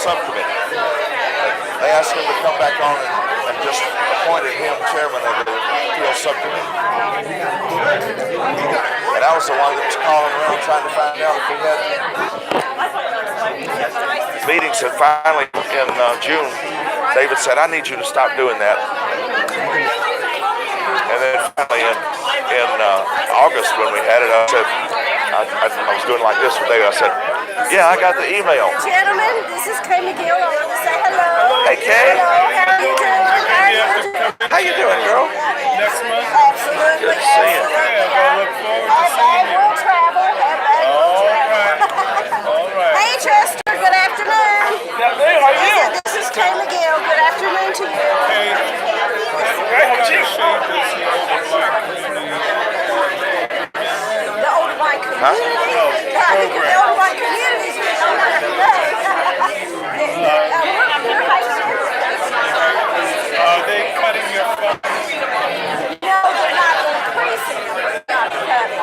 subcommittee. They asked him to come back on and just appointed him chairman of the appeals subcommittee. And I was the one that was calling around trying to find out if we had meetings. And finally, in June, David said, I need you to stop doing that. And then finally in August when we had it, I said, I was doing like this with David. I said, yeah, I got the email. Gentlemen, this is Kay McGill. I want to say hello. Hey, Kay. Hello, how are you doing? How you doing, girl? Next month? Absolutely. Good to see you. Yeah, we'll look forward to seeing you. We'll travel. All right. Hey, Chester. Good afternoon. How are you? This is Kay McGill. Good afternoon to you. Hey, what kind of shape is the The Old White community. Huh? The Old White community is on there today. We're high school. Are they cutting your phone? No, they're not increasing. They're not cutting.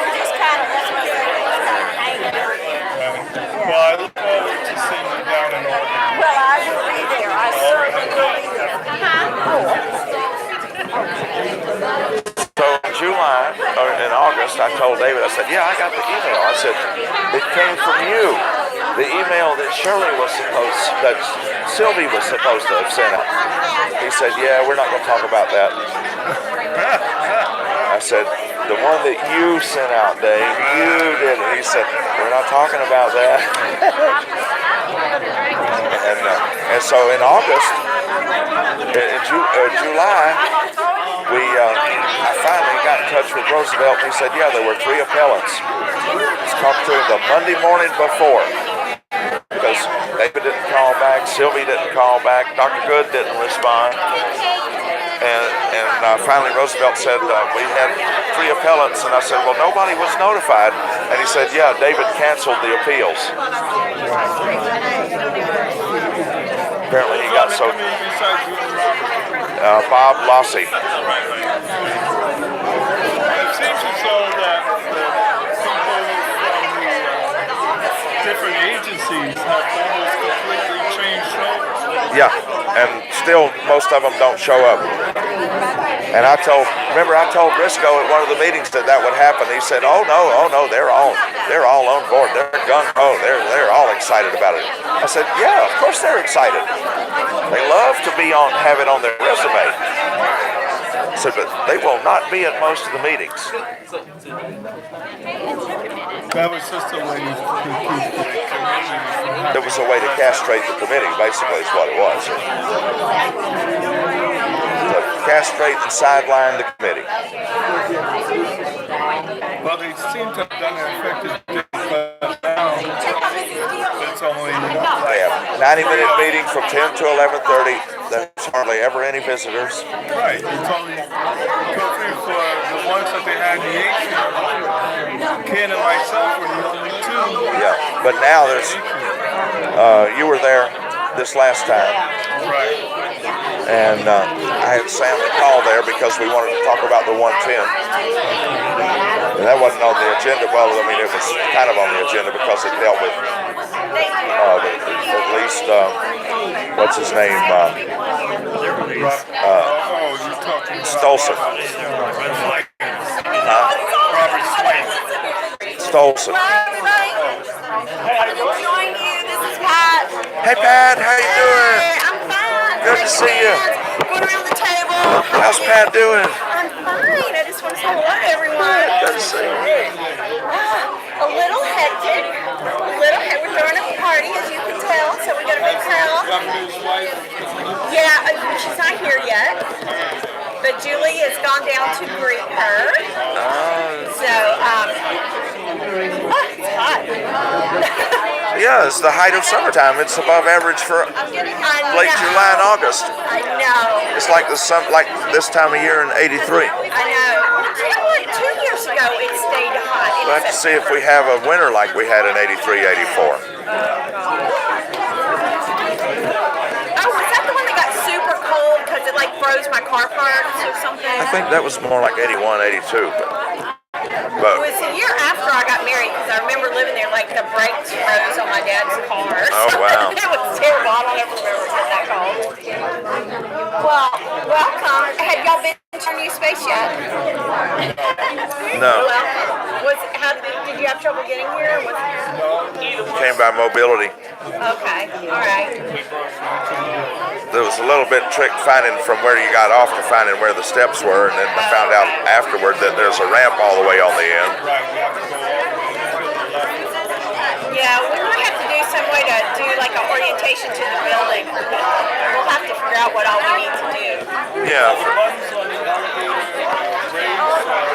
We're just kind of, that's what I say, we're just kind of hanging out. Well, I look forward to seeing you down in Oregon. Well, I will be there. I certainly will be there. So in July, or in August, I told David, I said, yeah, I got the email. I said, it came from you. The email that that Sylvie was supposed to have sent out. He said, yeah, we're not going to talk about that. I said, the one that you sent out, Dave, you did it. He said, we're not talking about that. And so in August, in July, I finally got in touch with Roosevelt, and he said, yeah, there were 3 appellants. I talked to him the Monday morning before, because David didn't call back, Sylvie didn't call back, Dr. Good didn't respond. And finally Roosevelt said, we had 3 appellants, and I said, well, nobody was notified. And he said, yeah, David canceled the appeals. Apparently he got so... Bob Lossie. It seems as though that the people from the different agencies have almost completely changed over. Yeah, and still most of them don't show up. And I told Briscoe at one of the meetings that would happen. He said, oh no, they're all on board. They're gung-ho. They're all excited about it. I said, yeah, of course they're excited. They love to have it on their resume. I said, but they will not be at most of the meetings. That was just a way to keep the community. It was a way to castrate the committee, basically, is what it was. To castrate and sideline the committee. Well, they seem to have done an effective job, but now it's only... They have a 90-minute meeting from 10 to 11:30. There's hardly ever any visitors. Right. It's only for the ones that they had in the 8th. Ken and myself were the only 2. Yeah, but now there's... you were there this last time. Right. And I had Sam call there because we wanted to talk about the 110. And that wasn't on the agenda. Well, I mean, it was kind of on the agenda because it dealt with at least, what's his name? Stolson. Stolson. Hey, Pat, how you doing? I'm fine. Good to see you. Going around the table. How's Pat doing? I'm fine. I just want to say hello to everyone. Good to see you. A little hectic. We're throwing a party, as you can tell, so we got a big crowd. Yeah, she's not here yet, but Julie has gone down to greet her. So, it's hot. Yeah, it's the height of summertime. It's above average for late July and August. I know. It's like this time of year in '83. I know. You know what? 2 years ago, it stayed hot. We'll have to see if we have a winter like we had in '83, '84. Oh, was that the one that got super cold because it froze my car parts or something? I think that was more like '81, '82. But But It was a year after I got married because I remember living there. Like the brakes froze on my dad's car. Oh, wow. It was terrible. I don't ever remember what that called. Well, welcome. Have y'all been to our new space yet? no, Did you have trouble getting here? came by mobility. Okay. All right. There was a little bit trick finding from where you got off to finding where the steps were, and then I found out afterward that there's a ramp all the way on the end. Yeah, we might have to do some way to do like an orientation to the building. We'll have to figure out what all we need to do. Yeah,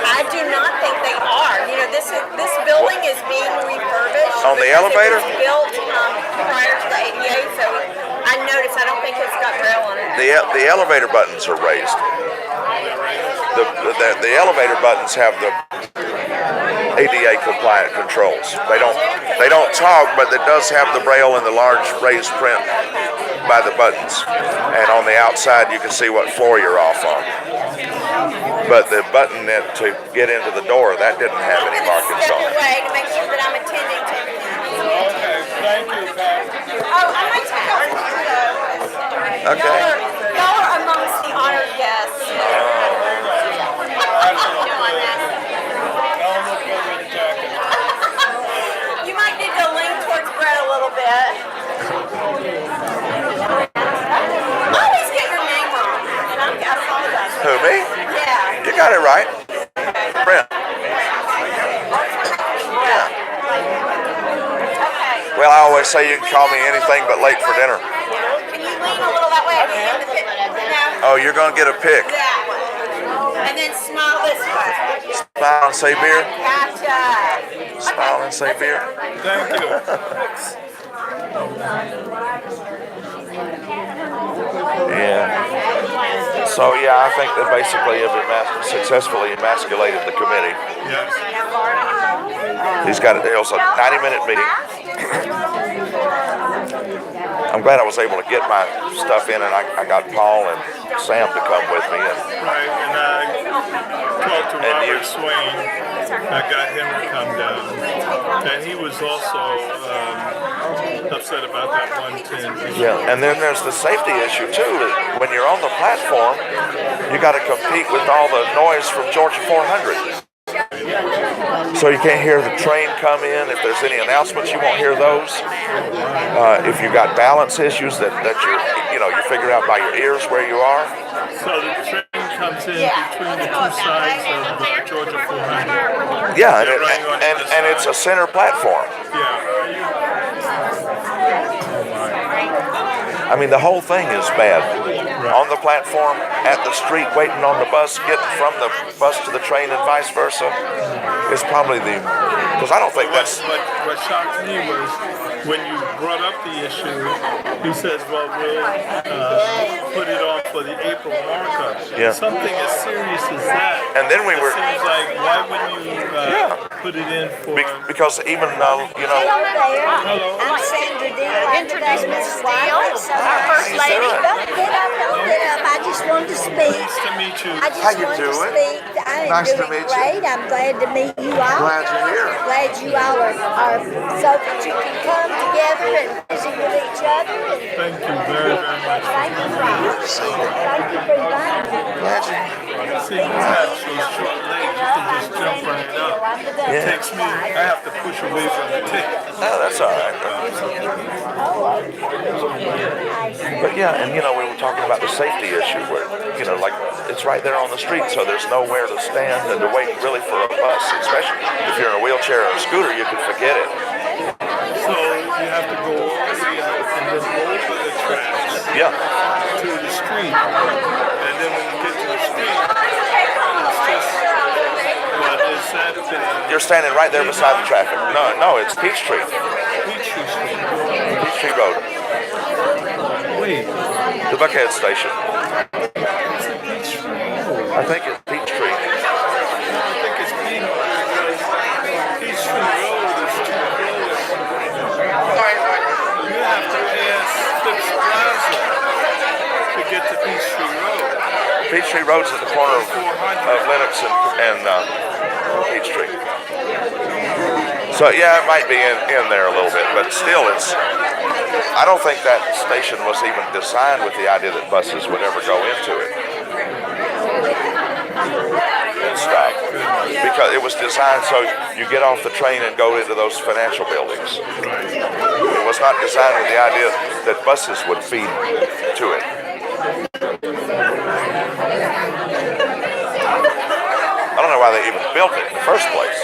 I do not think they are. You know, this building is being refurbished. On the because elevator? It was built prior to the ADA, so I noticed. I don't think it's got rail on it. the elevator buttons are raised. The elevator buttons have the ADA compliant controls. They don't talk, but it does have the braille and the large raised print by the buttons. And on the outside, you can see what floor you're off on. But the button to get into the door, that didn't have any markings on it. Step away to make sure that I'm attending to everything. Okay, thank you, Pat. Oh, I might take out some photos. Okay. Y'all are amongst the honored guests. You might need to lean towards Brett a little bit. I always get your name wrong, and I apologize. Who, me? Yeah. You got it right. Brent. Yeah. Okay. Well, I always say you can call me anything but late for dinner. Can you lean a little that way? I can get the pic. No. Oh, you're going to get a pic. That way. And then smile this way. Smile and say beer. Gotcha. Smile and say beer. Thank you. Yeah. So, yeah, I think that basically have successfully emasculated the committee. Yes. It was a 90-minute meeting. I'm glad I was able to get my stuff in, and I got Paul and Sam to come with me. And Right, and I talked to And you- Robert Swain. I got him to come down. And he was also upset about that 110 issue. yeah, and then there's the safety issue too. That when you're on the platform, you got to compete with all the noise from Georgia 400. So you can't hear the train come in. If there's any announcements, you won't hear those. If you've got balance issues that you figure out by your ears where you are. So the train comes in between the two sides of the Georgia 400. Yeah, and it's a center platform. Yeah. I mean, the whole thing is bad. On the platform, at the street, waiting on the bus, getting from the bus to the train and vice versa, is probably because I don't think that's... What shocked me was when you brought up the issue, he says, well, we'll put it on for the April markup. Yeah. Something as serious as that. And then we were... It seems like, why wouldn't you put it in for... Because even though, Hello there. I'm Sandra Deal. Introduce Mrs. Deal, our first lady. Don't get up, don't get up. I just wanted to speak. Nice to meet you. I just How you wanted to doing? speak. I am Nice to doing meet you. great. I'm glad to meet you all. Glad you're here. Glad you all are so that you can come together and visit with each other. And Thank you very, very much. thank you for thank you for inviting me. Glad you... See, you have those short legs, you can just jump right up. It takes me, I have to push away from the tip. Oh, that's all right. But yeah, and we were talking about the safety issue where, like it's right there on the street, so there's nowhere to stand and to wait really for a bus, especially if you're in a wheelchair or a scooter, you can forget it. So you have to go all the way out and then over the tracks Yeah. to the street. And then when you get to the street, it's just, what is that? You're standing right there beside the traffic. No, it's Peachtree. Peachtree Street. Peachtree Road. Wait, The Buckhead Station. it's a Peachtree Road. I think it's Peachtree. I think it's Peachtree because Peachtree Road is too close. You have to pass Phipps Plaza to get to Peachtree Road. Peachtree Road's at the corner of Lennox and Peachtree. So yeah, it might be in there a little bit, but still I don't think that station was even designed with the idea that buses would ever go into it and stop. Because it was designed so you get off the train and go into those financial buildings. It was not designed with the idea that buses would feed to it. I don't know why they even built it in the first place.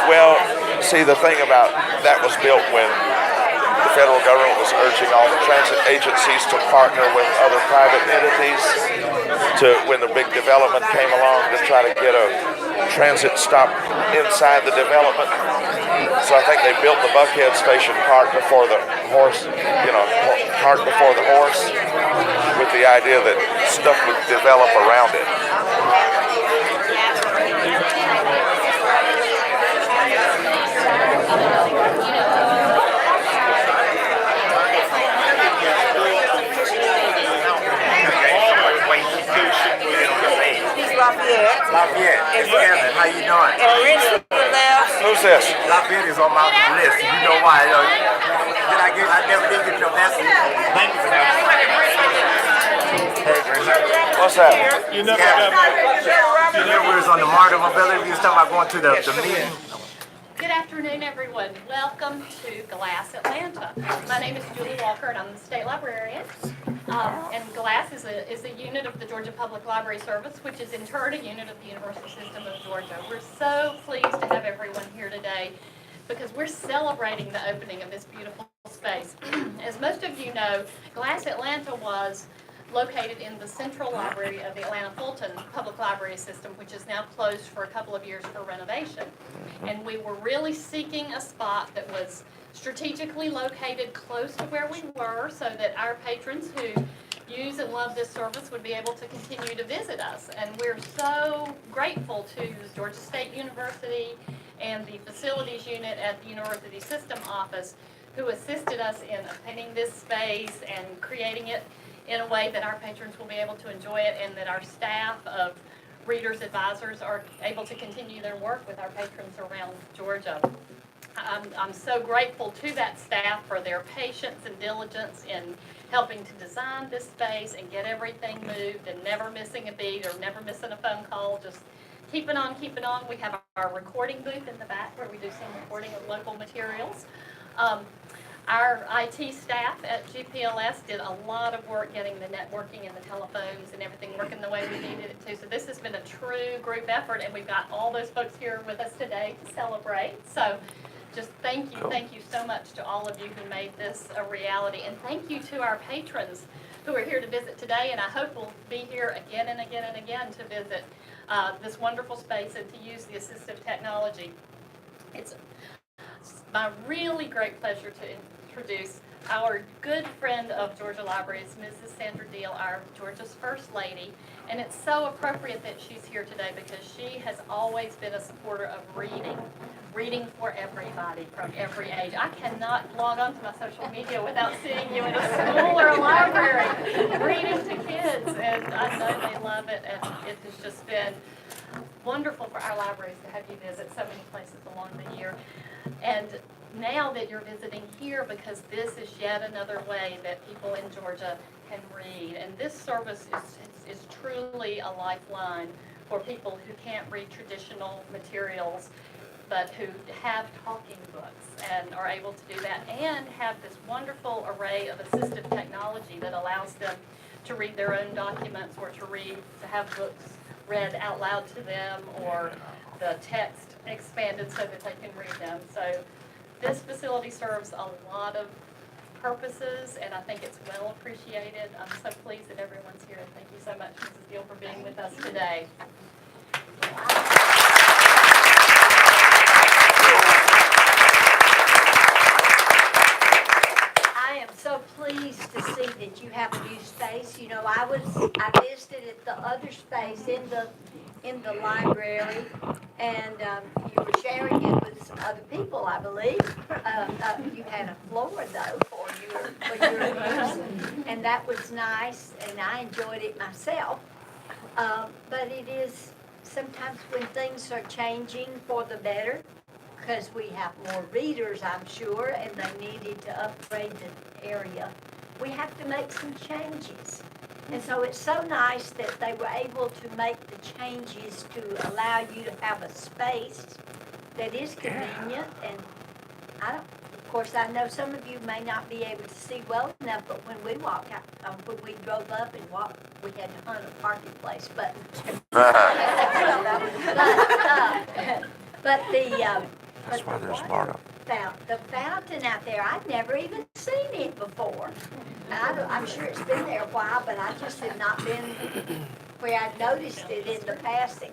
Well, see, the thing about that was built when the federal government was urging all the transit agencies to partner with other private entities when the big development came along to try to get a transit stop inside the development. So I think they built the Buckhead station cart before the horse, cart before the horse, with the idea that stuff would develop around it. Lafayette, it's Kevin. How you doing? Who's this? Lafayette is on my list. You know why? I never did get your message. Thank you for that. What's that? You never got You know we was on the Martyr Mobility. We was talking about going to the meeting. Good afternoon, everyone. Welcome to GLASS Atlanta. My name is Julie Walker, and I'm the state librarian. And GLASS is a unit of the Georgia Public Library Service, which is in turn a unit of the Universal System of Georgia. We're so pleased to have everyone here today because we're celebrating the opening of this beautiful space. As most of you know, GLASS Atlanta was located in the central library of the Atlanta Fulton Public Library System, which is now closed for a couple of years for renovation. And we were really seeking a spot that was strategically located close to where we were so that our patrons who use and love this service would be able to continue to visit us. And we're so grateful to Georgia State University and the facilities unit at the University System Office who assisted us in obtaining this space and creating it in a way that our patrons will be able to enjoy it and that our staff of readers, advisors are able to continue their work with our patrons around Georgia. I'm so grateful to that staff for their patience and diligence in helping to design this space and get everything moved and never missing a beat or never missing a phone call, just keeping on, keeping on. We have our recording booth in the back where we do some recording of local materials. Our IT staff at GPLS did a lot of work getting the networking and the telephones and everything working the way we needed it to. So this has been a true group effort, and we've got all those folks here with us today to celebrate. So just thank you so much to all of you who made this a reality. And thank you to our patrons who are here to visit today, and I hope we'll be here again and again and again to visit this wonderful space and to use the assistive technology. It's my really great pleasure to introduce our good friend of Georgia Libraries, Mrs. Sandra Deal, our Georgia's First Lady. And it's so appropriate that she's here today because she has always been a supporter of reading for everybody from every age. I cannot log on to my social media without seeing you in a school or a library reading to kids, and I know they love it, and it has just been wonderful for our libraries to have you visit so many places along the year. And now that you're visiting here, because this is yet another way that people in Georgia can read, and this service is truly a lifeline for people who can't read traditional materials but who have talking books and are able to do that and have this wonderful array of assistive technology that allows them to read their own documents or to have books read out loud to them or the text expanded so that they can read them. So this facility serves a lot of purposes, and I think it's well appreciated. I'm so pleased that everyone's here. Thank you so much, Mrs. Gill, for being with us today. I am so pleased to see that you have a new space. You know, I visited at the other space in the library, and you were sharing it with some other people, I believe. You had a floor though for your use, and that was nice, and I enjoyed it myself. But it is sometimes when things are changing for the better, because we have more readers, I'm sure, and they needed to upgrade the area, we have to make some changes. And so it's so nice that they were able to make the changes to allow you to have a space that is convenient. And of course, I know some of you may not be able to see well enough, but when we walked out, when we drove up and walked, we had to hunt a parking place. But That's why they're smart. The fountain out there, I'd never even seen it before. I'm sure it's been there a while, but I just had not been where I noticed it in the passing.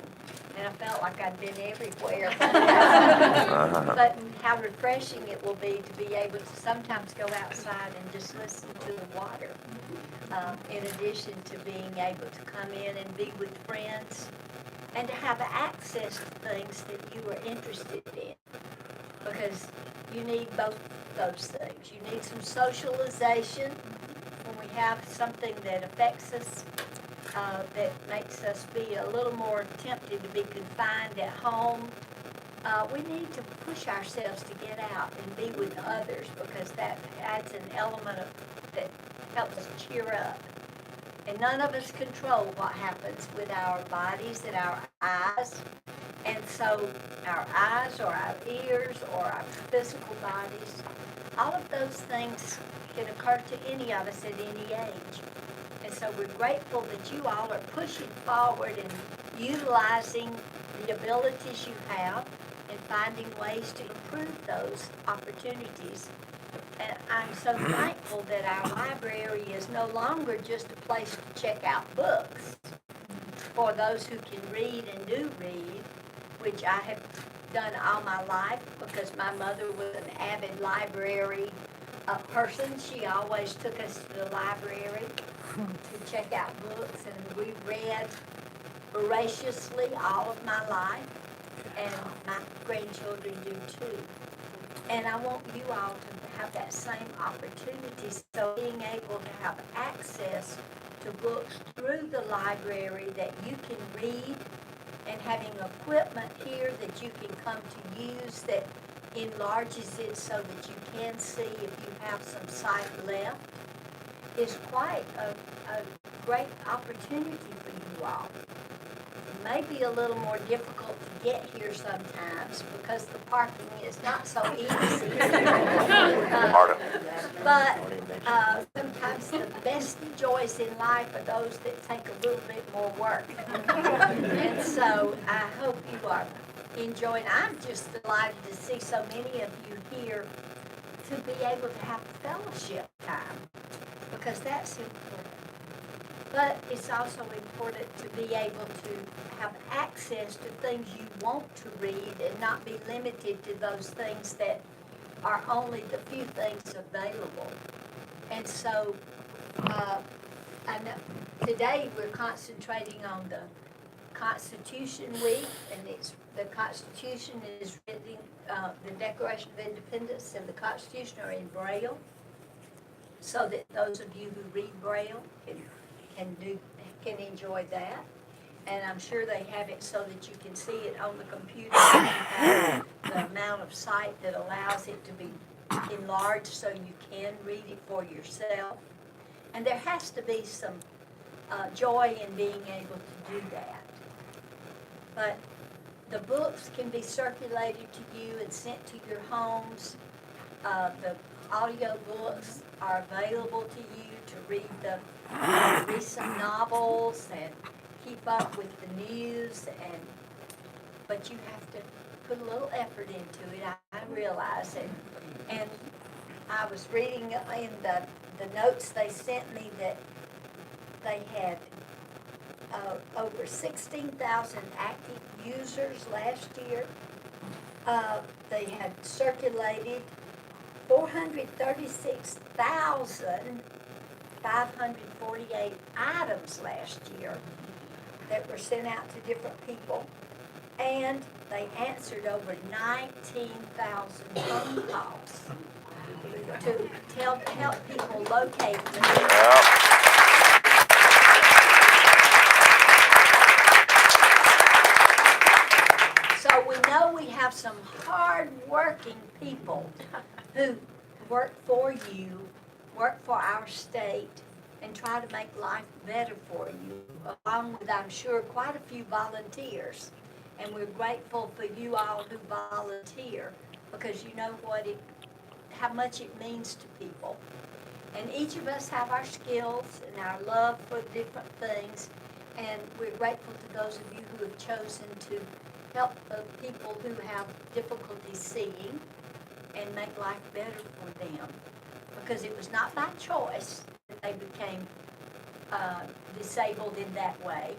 And I felt like I'd been everywhere. But how refreshing it will be to be able to sometimes go outside and just listen to the water. In addition to being able to come in and be with friends and to have access to things that you are interested in. Because you need both those things. You need some socialization when we have something that affects us, that makes us be a little more tempted to be confined at home. We need to push ourselves to get out and be with others, because that adds an element that helps us cheer up. And none of us control what happens with our bodies and our eyes. And so our eyes or our ears or our physical bodies, all of those things can occur to any of us at any age. And so we're grateful that you all are pushing forward and utilizing the abilities you have and finding ways to improve those opportunities. And I'm so thankful that our library is no longer just a place to check out books for those who can read and do read, which I have done all my life because my mother was an avid library person. She always took us to the library to check out books, and we read voraciously all of my life, and my grandchildren do too. And I want you all to have that same opportunity. So being able to have access to books through the library that you can read, and having equipment here that you can come to use that enlarges it so that you can see if you have some sight left, is quite a great opportunity for you all. It may be a little more difficult to get here sometimes because the parking is not so easy. But sometimes the best joys in life are those that take a little bit more work. And so I hope you are enjoying. I'm just delighted to see so many of you here to be able to have fellowship time, because that's important. But it's also important to be able to have access to things you want to read and not be limited to those things that are only the few things available. And so I know today we're concentrating on the Constitution Week, and the Constitution is written, the Declaration of Independence and the Constitution are in Braille, so that those of you who read Braille can enjoy that. And I'm sure they have it so that you can see it on the computer. You have the amount of sight that allows it to be enlarged so you can read it for yourself. And there has to be some joy in being able to do that. But the books can be circulated to you and sent to your homes. The audio books are available to you to read the recent novels and keep up with the news, but you have to put a little effort into it. I realize it. And I was reading in the notes they sent me that they had over 16,000 active users last year. They had circulated 436,548 items last year that were sent out to different people. And they answered over 19,000 phone calls to help people locate them. Yeah. So we know we have some hard-working people who work for you, work for our state, and try to make life better for you, along with, I'm sure, quite a few volunteers. And we're grateful for you all who volunteer, because you know how much it means to people. And each of us have our skills and our love for different things, and we're grateful to those of you who have chosen to help the people who have difficulty seeing and make life better for them. Because it was not by choice that they became disabled in that way,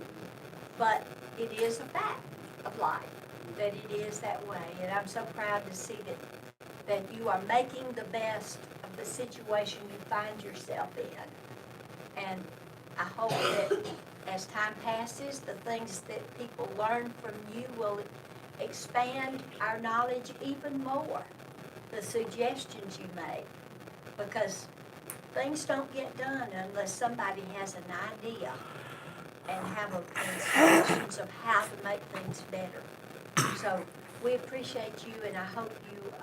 but it is a fact of life that it is that way. And I'm so proud to see that you are making the best of the situation you find yourself in. And I hope that as time passes, the things that people learn from you will expand our knowledge even more. The suggestions you make, because things don't get done unless somebody has an idea and have suggestions of how to make things better. So we appreciate you, and I hope you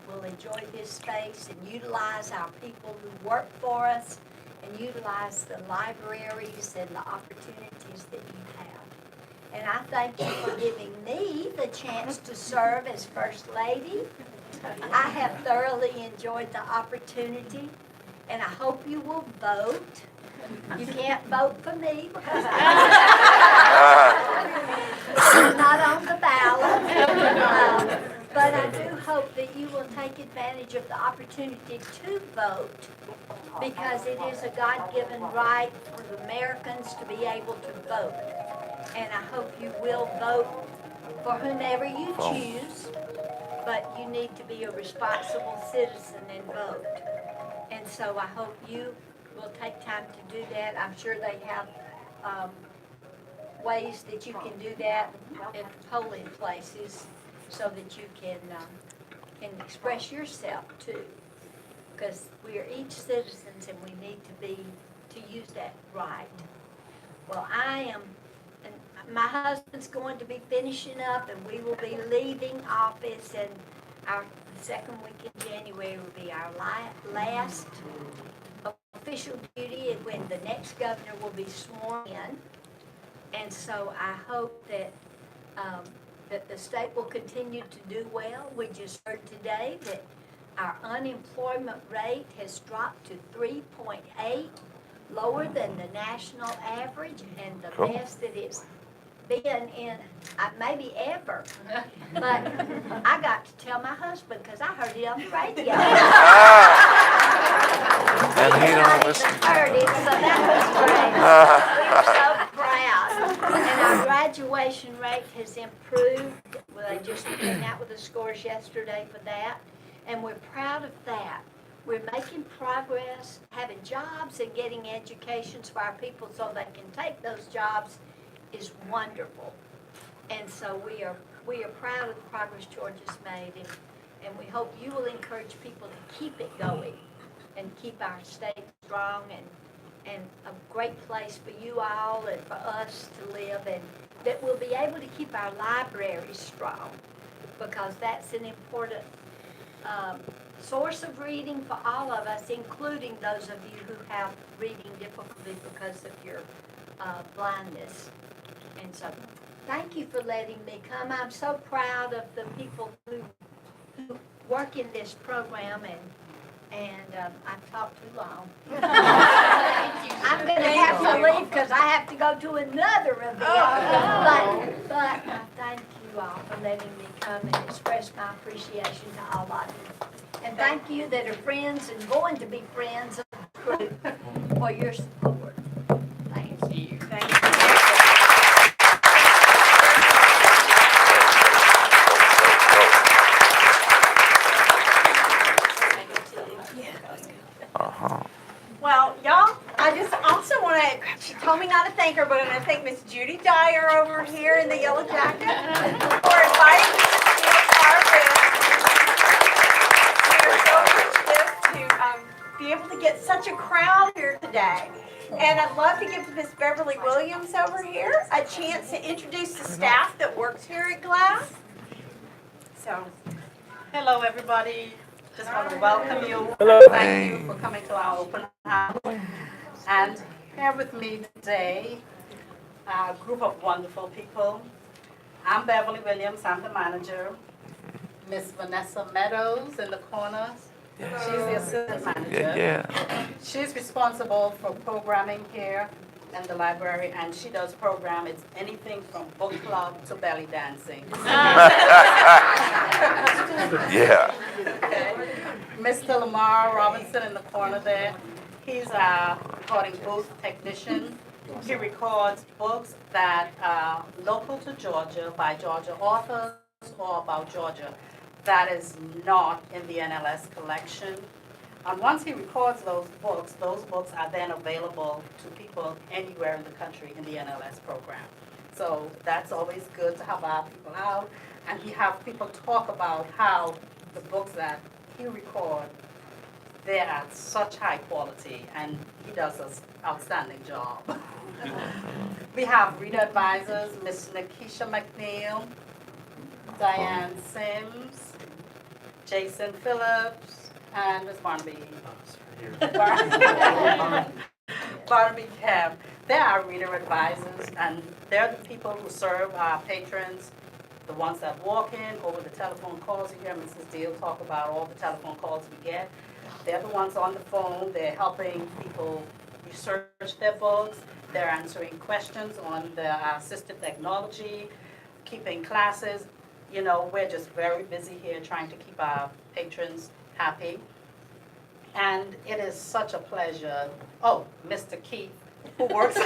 will enjoy this space and utilize our people who work for us, and utilize the libraries and the opportunities that you have. And I thank you for giving me the chance to serve as First Lady. I have thoroughly enjoyed the opportunity, and I hope you will vote. You can't vote for me because I'm not on the ballot. But I do hope that you will take advantage of the opportunity to vote, because it is a God-given right for Americans to be able to vote. And I hope you will vote for whomever you choose, but you need to be a responsible citizen and vote. And so I hope you will take time to do that. I'm sure they have ways that you can do that in polling places so that you can express yourself too. Because we are each citizens and we need to use that right. Well, and my husband's going to be finishing up, and we will be leaving office, and our second week in January will be our last official duty, and when the next governor will be sworn in. And so I hope that that the state will continue to do well. We just heard today that our unemployment rate has dropped to 3.8, lower than the national average, and the best that it's been in maybe ever. But I got to tell my husband, because I heard it on the radio. And he don't listen. Heard it, so that was great. We're so proud. And our graduation rate has improved. Well, they just came out with the scores yesterday for that. And we're proud of that. We're making progress, having jobs and getting educations for our people so they can take those jobs is wonderful. And so we are proud of the progress Georgia's made, and we hope you will encourage people to keep it going and keep our state strong and a great place for you all and for us to live, and that we'll be able to keep our libraries strong, because that's an important source of reading for all of us, including those of you who have reading difficulty because of your blindness. And so thank you for letting me come. I'm so proud of the people who work in this program, and I've talked too long. I'm going to have to leave because I have to go to another event. But I thank you all for letting me come and express my appreciation to all of you. And thank you that are friends and going to be friends of the group for your support. Thank you. Thank you. Well, y'all, I just also want to, she told me not to thank her, but I'm going to thank Miss Judy Dyer over here in the yellow jacket for inviting me such a crowd here today. And I'd love to give Miss Beverly Williams over here a chance to introduce the staff that works here at Glass. So, Hello, everybody. Just want to welcome you. Thank you for coming to our open house. And here with me today, a group of wonderful people. I'm Beverly Williams. I'm the manager. Miss Vanessa Meadows in the corner. She's the assistant manager. She's responsible for programming here in the library, and she does program. It's anything from book club to belly dancing. Yeah. Okay. Mr. Lamar Robinson in the corner there. He's our recording booth technician. He records books that are local to Georgia by Georgia authors or about Georgia that is not in the NLS collection. And once he records those books are then available to people anywhere in the country in the NLS program. So that's always good to have our people out, and he have people talk about how the books that he records, they're at such high quality, and he does an outstanding job. We have reader advisors, Miss Nakisha McNeil, Diane Sims, Jason Phillips, and Miss Barnaby. Barnaby Kemp. They are reader advisors, and they're the people who serve our patrons, the ones that walk in over the telephone calls. You hear Mrs. Deal talk about all the telephone calls we get. They're the ones on the phone. They're helping people research their books. They're answering questions on the assistive technology, keeping classes. You know, we're just very busy here trying to keep our patrons happy. And it is such a pleasure. Oh, Mr. Keith, who works, he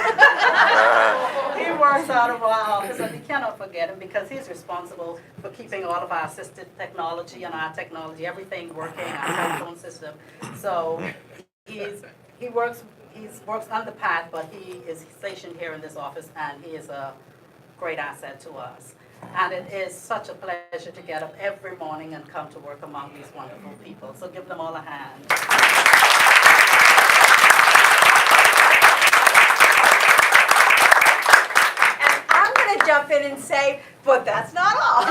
works out of our office, and we cannot forget him because he's responsible for keeping all of our assistive technology and our technology, everything working, our cell phone system. So he works under Pat, but he is stationed here in this office, and he is a great asset to us. And it is such a pleasure to get up every morning and come to work among these wonderful people. So give them all a hand. and I'm going to jump in and say, but that's not all.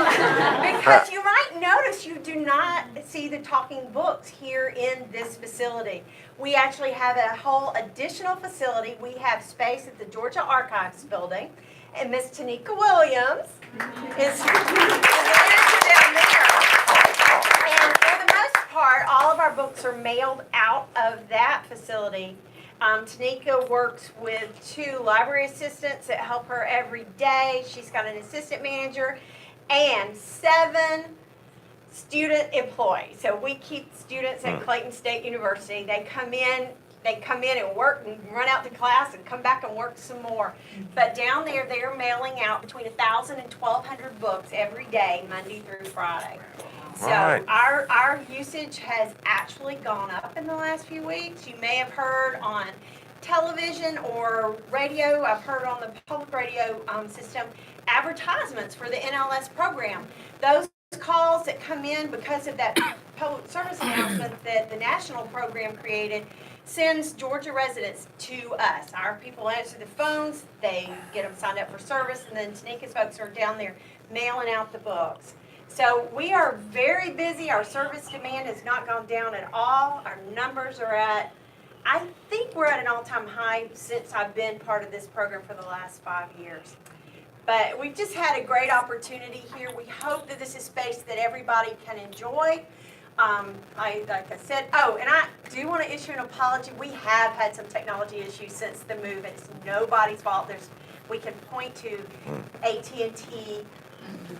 Because you might notice you do not see the talking books here in this facility. We actually have a whole additional facility. We have space at the Georgia Archives building. And Miss Tanika Williams is the manager down there. And for the most part, all of our books are mailed out of that facility. Tanika works with 2 library assistants that help her every day. She's got an assistant manager and 7 student employees. So we keep students at Clayton State University. They come in and work and run out to class and come back and work some more. But down there, they're mailing out between 1,000 and 1,200 books every day, Monday through Friday. So Right. our usage has actually gone up in the last few weeks. You may have heard on television or radio, I've heard on the public radio system, advertisements for the NLS program. Those calls that come in because of that public service announcement that the national program created sends Georgia residents to us. Our people answer the phones, they get them signed up for service, and then Tanika's folks are down there mailing out the books. So we are very busy. Our service demand has not gone down at all. Our numbers are I think we're at an all-time high since I've been part of this program for the last 5 years. But we've just had a great opportunity here. We hope that this is space that everybody can enjoy. Like I said, and I do want to issue an apology. We have had some technology issues since the move. It's nobody's fault. We can point to AT&T.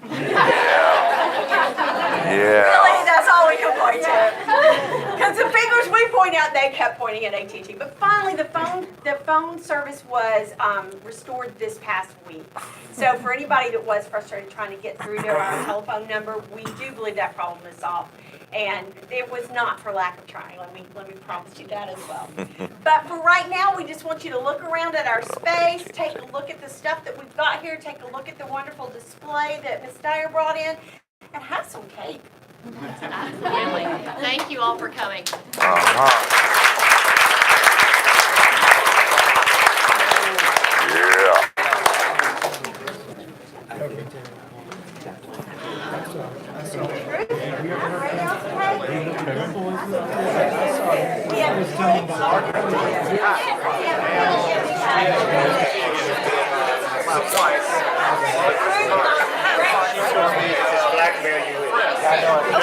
Yeah. Really, that's all we can point to. Because the fingers we point out, they kept pointing at AT&T. But finally, the phone service was restored this past week. So for anybody that was frustrated trying to get through to our telephone number, we do believe that problem is solved. And it was not for lack of trying. Let me promise you that as well. But for right now, we just want you to look around at our space, take a look at the stuff that we've got here, take a look at the wonderful display that Ms. Dyer brought in, and have some cake. Absolutely. Thank you all for coming. Uh-huh. Blackmail you with.